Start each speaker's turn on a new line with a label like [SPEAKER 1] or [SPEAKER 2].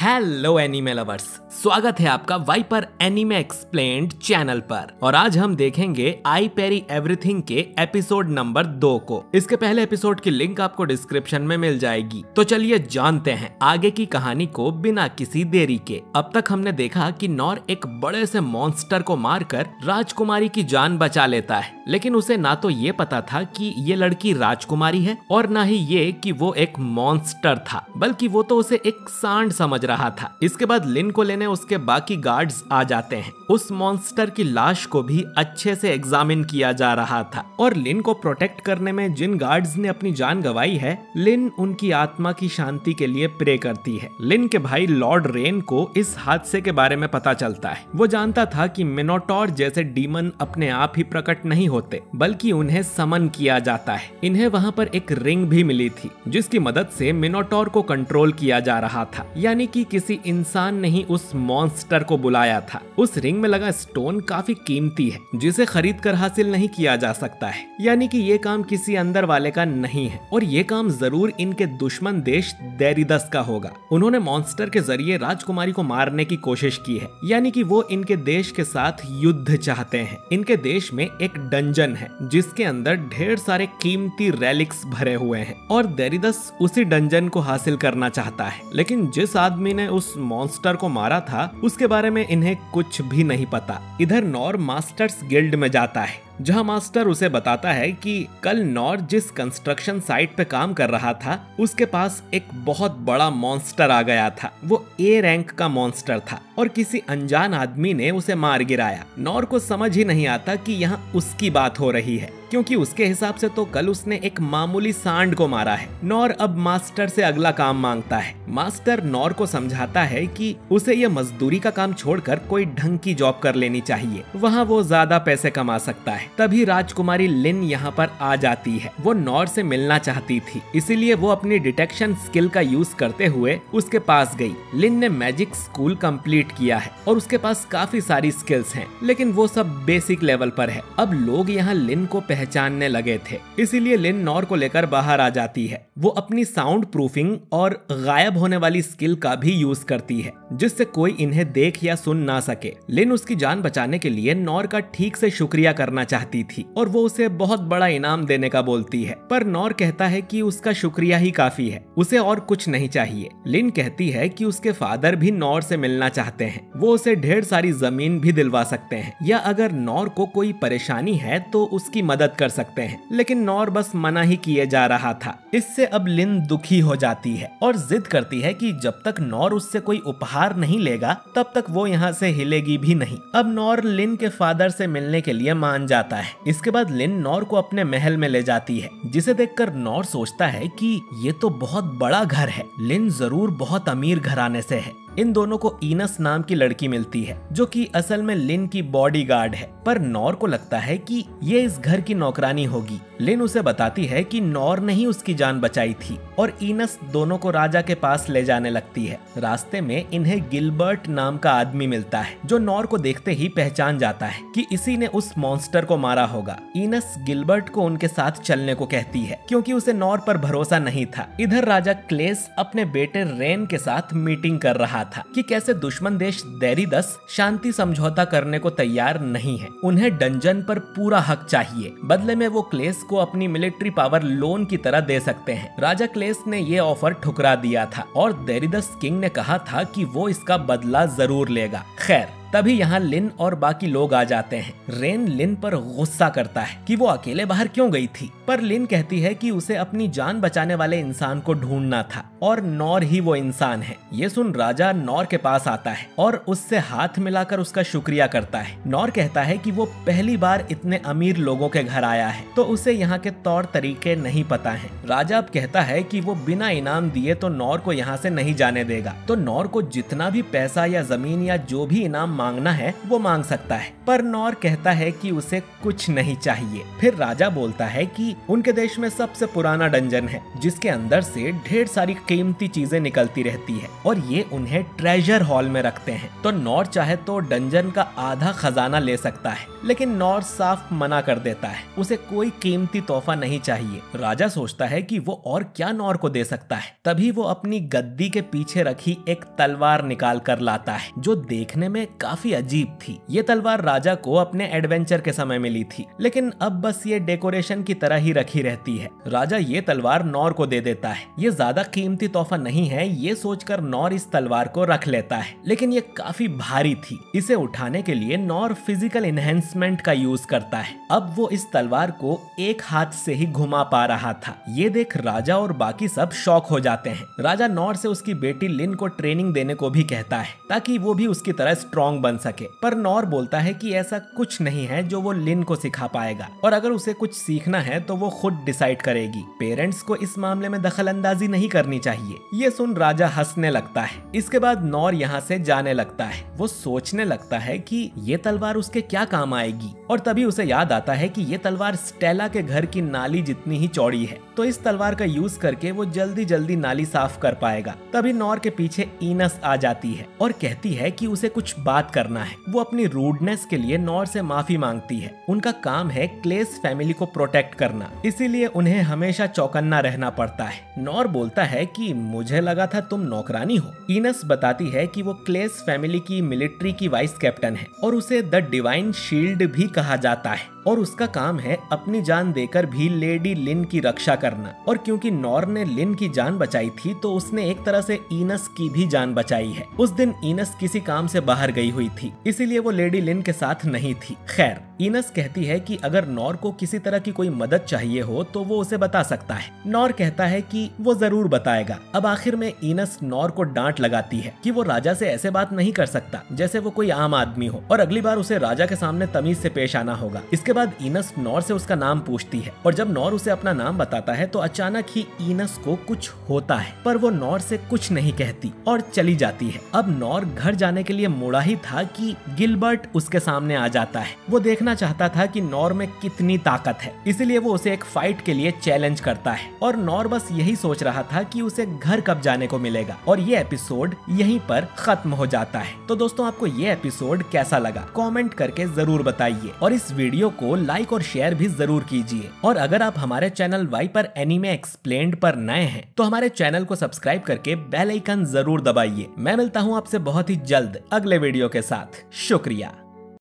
[SPEAKER 1] Hello anime lovers, स्वागत है आपका वाइपर एनीमे एक्सप्लेन्ड चैनल पर। और आज हम देखेंगे आई पेरी एवरीथिंग के एपिसोड नंबर 2 को। इसके पहले एपिसोड की लिंक आपको डिस्क्रिप्शन में मिल जाएगी। तो चलिए जानते हैं आगे की कहानी को बिना किसी देरी के। अब तक हमने देखा कि नॉर एक बड़े से मॉन्स्टर को मारकर राजकुमारी की जान बचा लेता है, लेकिन उसे ना तो ये पता था कि ये लड़की राजकुमारी है और ना ही ये कि वो एक मॉन्स्टर था, बल्कि वो तो उसे एक सांड समझ रहा था। इसके बाद लिन को लेने उसके बाकी गार्ड्स आ जाते हैं। उस मॉन्स्टर की लाश को भी अच्छे से एग्जामिन किया जा रहा था और लिन को प्रोटेक्ट करने में जिन गार्ड्स ने अपनी जान गंवाई है, लिन उनकी आत्मा की शांति के लिए प्रे करती है। लिन के भाई लॉर्ड रेन को इस हादसे के बारे में पता चलता है। वो जानता था कि मिनोटॉर जैसे डीमन अपने आप ही प्रकट नहीं होते, बल्कि उन्हें समन किया जाता है। इन्हें वहाँ पर एक रिंग भी मिली थी जिसकी मदद से मिनोटॉर को कंट्रोल किया जा रहा था, यानी कि किसी इंसान ने ही उस मॉन्स्टर को बुलाया था। उस रिंग में लगा स्टोन काफी कीमती है जिसे खरीद कर हासिल नहीं किया जा सकता है, यानी कि ये काम किसी अंदर वाले का नहीं है और ये काम जरूर इनके दुश्मन देश देरिदस का होगा। उन्होंने मॉन्स्टर के जरिए राजकुमारी को मारने की कोशिश की है, यानी कि वो इनके देश के साथ युद्ध चाहते हैं। इनके देश में एक डंजन है जिसके अंदर ढेर सारे कीमती रेलिक्स भरे हुए हैं और देरिदस उसी डंजन को हासिल करना चाहता है। लेकिन जिस आदमी ने उस मॉन्स्टर को मारा था उसके बारे में इन्हें कुछ भी नहीं पता। इधर नॉर मास्टर्स गिल्ड में जाता है जहां मास्टर उसे बताता है कि कल नॉर जिस कंस्ट्रक्शन साइट पे काम कर रहा था उसके पास एक बहुत बड़ा मॉन्स्टर आ गया था। वो ए रैंक का मॉन्स्टर था और किसी अनजान आदमी ने उसे मार गिराया। नॉर को समझ ही नहीं आता कि यहाँ उसकी बात हो रही है, क्योंकि उसके हिसाब से तो कल उसने एक मामूली सांड को मारा है। नॉर अब मास्टर से अगला काम मांगता है। मास्टर नॉर को समझाता है कि उसे यह मजदूरी का काम छोड़कर कोई ढंग की जॉब कर लेनी चाहिए, वहाँ वो ज्यादा पैसे कमा सकता है। तभी राजकुमारी लिन यहाँ पर आ जाती है। वो नॉर से मिलना चाहती थी, इसीलिए वो अपनी डिटेक्शन स्किल का यूज करते हुए उसके पास गई। लिन ने मैजिक स्कूल कंप्लीट किया है और उसके पास काफी सारी स्किल्स हैं, लेकिन वो सब बेसिक लेवल पर है। अब लोग यहाँ लिन को पहचानने लगे थे, इसीलिए लिन नॉर को लेकर बाहर आ जाती है। वो अपनी साउंड प्रूफिंग और गायब होने वाली स्किल का भी यूज करती है जिससे कोई इन्हें देख या सुन ना सके। लिन उसकी जान बचाने के लिए नॉर का ठीक से शुक्रिया करना चाहती थी और वो उसे बहुत बड़ा इनाम देने का बोलती है, पर नॉर कहता है कि उसका शुक्रिया ही काफी है, उसे और कुछ नहीं चाहिए। लिन कहती है कि उसके फादर भी नॉर से मिलना चाहते हैं, वो उसे ढेर सारी जमीन भी दिलवा सकते हैं या अगर नॉर को कोई परेशानी है तो उसकी मदद कर सकते हैं, लेकिन नॉर बस मना ही किए जा रहा था। इससे अब लिन दुखी हो जाती है और जिद करती है कि जब तक नॉर उससे कोई उपहार नहीं लेगा तब तक वो यहाँ से हिलेगी भी नहीं। अब नॉर लिन के फादर से मिलने के लिए मान जाता है। इसके बाद लिन नॉर को अपने महल में ले जाती है, जिसे देखकर नॉर सोचता है कि ये तो बहुत बड़ा घर है, लिन जरूर बहुत अमीर घराने से है। इन दोनों को इनस नाम की लड़की मिलती है जो कि असल में लिन की बॉडीगार्ड है, पर नॉर को लगता है कि ये इस घर की नौकरानी होगी। लिन उसे बताती है कि नॉर ने ही उसकी जान बचाई थी और इनस दोनों को राजा के पास ले जाने लगती है। रास्ते में इन्हें गिलबर्ट नाम का आदमी मिलता है जो नॉर को देखते ही पहचान जाता है कि इसी ने उस मॉन्स्टर को मारा होगा। इनस गिलबर्ट को उनके साथ चलने को कहती है क्योंकि उसे नॉर पर भरोसा नहीं था। इधर राजा क्लेस अपने बेटे रेन के साथ मीटिंग कर रहा था कि कैसे दुश्मन देश देरिदस शांति समझौता करने को तैयार नहीं है। उन्हें डंजन पर पूरा हक चाहिए, बदले में वो क्लेस को अपनी मिलिट्री पावर लोन की तरह दे सकते हैं। राजा क्लेस ने ये ऑफर ठुकरा दिया था और देरिदस किंग ने कहा था कि वो इसका बदला जरूर लेगा। खैर तभी यहाँ लिन और बाकी लोग आ जाते हैं। रेन लिन पर गुस्सा करता है कि वो अकेले बाहर क्यों गई थी, पर लिन कहती है कि उसे अपनी जान बचाने वाले इंसान को ढूंढना था और नॉर ही वो इंसान है। ये सुन राजा नॉर के पास आता है और उससे हाथ मिलाकर उसका शुक्रिया करता है। नॉर कहता है कि वो पहली बार इतने अमीर लोगों के घर आया है तो उसे यहाँ के तौर तरीके नहीं पता है। राजा अब कहता है कि वो बिना इनाम दिए तो नॉर को यहाँ से नहीं जाने देगा, तो नॉर को जितना भी पैसा या जमीन या जो भी इनाम मांगना है वो मांग सकता है, पर नॉर कहता है कि उसे कुछ नहीं चाहिए। फिर राजा बोलता है कि उनके देश में सबसे पुराना डंजन है जिसके अंदर से ढेर सारी कीमती चीजें निकलती रहती है और ये उन्हें ट्रेजर हॉल में रखते हैं। तो नॉर चाहे तो डंजन का आधा खजाना ले सकता है, लेकिन नॉर साफ मना कर देता है, उसे कोई कीमती तोहफा नहीं चाहिए। राजा सोचता है कि वो और क्या नॉर को दे सकता है। तभी वो अपनी गद्दी के पीछे रखी एक तलवार निकाल कर लाता है जो देखने में काफी अजीब थी। ये तलवार राजा को अपने एडवेंचर के समय मिली थी, लेकिन अब बस ये डेकोरेशन की तरह ही रखी रहती है। राजा ये तलवार नॉर को दे देता है। ये ज्यादा कीमती तोहफा नहीं है, ये सोचकर नॉर इस तलवार को रख लेता है, लेकिन ये काफी भारी थी। इसे उठाने के लिए नॉर फिजिकल एनहेंसमेंट का यूज करता है। अब वो इस तलवार को एक हाथ से ही घुमा पा रहा था। ये देख राजा और बाकी सब शॉक हो जाते हैं। राजा नॉर से उसकी बेटी लिन को ट्रेनिंग देने को भी कहता है ताकि वो भी उसकी तरह स्ट्रॉन्ग बन सके, पर नॉर बोलता है कि ऐसा कुछ नहीं है जो वो लिन को सिखा पाएगा और अगर उसे कुछ सीखना है तो वो खुद डिसाइड करेगी। पेरेंट्स को इस मामले में दखल अंदाजी नहीं करनी चाहिए। ये सुन राजा हंसने लगता है। इसके बाद नॉर यहाँ से जाने लगता है। वो सोचने लगता है कि ये तलवार उसके क्या काम आएगी और तभी उसे याद आता है कि ये तलवार स्टेला के घर की नाली जितनी ही चौड़ी है, तो इस तलवार का यूज करके वो जल्दी जल्दी नाली साफ कर पाएगा। तभी नॉर के पीछे ईनस आ जाती है और कहती है कि उसे कुछ बात करना है। वो अपनी रूडनेस के लिए नॉर से माफी मांगती है। उनका काम है क्लेस फैमिली को प्रोटेक्ट करना, इसीलिए उन्हें हमेशा चौकन्ना रहना पड़ता है। नॉर बोलता है कि मुझे लगा था तुम नौकरानी हो। ईनस बताती है कि वो क्लेस फैमिली की मिलिट्री की वाइस कैप्टन है और उसे द डिवाइन शील्ड भी कहा जाता है और उसका काम है अपनी जान देकर भी लेडी लिन की रक्षा करना। और क्योंकि नॉर ने लिन की जान बचाई थी तो उसने एक तरह से ईनस की भी जान बचाई है। उस दिन ईनस किसी काम से बाहर गई हुई थी, इसीलिए वो लेडी लिन के साथ नहीं थी। खैर, ईनस कहती है कि अगर नॉर को किसी तरह की कोई मदद चाहिए हो तो वो उसे बता सकता है। नॉर कहता है कि वो जरूर बताएगा। अब आखिर में ईनस नॉर को डांट लगाती है कि वो राजा से ऐसे बात नहीं कर सकता जैसे वो कोई आम आदमी हो और अगली बार उसे राजा के सामने तमीज से पेश आना होगा। इसके बाद ईनस नॉर से उसका नाम पूछती है और जब नॉर उसे अपना नाम बताता है तो अचानक ही ईनस को कुछ होता है, पर वो नॉर से कुछ नहीं कहती और चली जाती है। अब नॉर घर जाने के लिए मुड़ा ही था कि गिलबर्ट उसके सामने आ जाता है। वो देखना चाहता था कि नॉर में कितनी ताकत है, इसलिए वो उसे एक फाइट के लिए चैलेंज करता है और नॉर बस यही सोच रहा था कि उसे घर कब जाने को मिलेगा। और ये एपिसोड यहीं पर खत्म हो जाता है। तो दोस्तों, आपको ये एपिसोड कैसा लगा कमेंट करके जरूर बताइए और इस वीडियो को लाइक और शेयर भी जरूर कीजिए। और अगर आप हमारे चैनल वाइपर एनीमे एक्सप्लेन्ड पर नए हैं तो हमारे चैनल को सब्सक्राइब करके बेल आइकन जरूर दबाइए। मैं मिलता हूँ आपसे बहुत ही जल्द अगले वीडियो के साथ। शुक्रिया।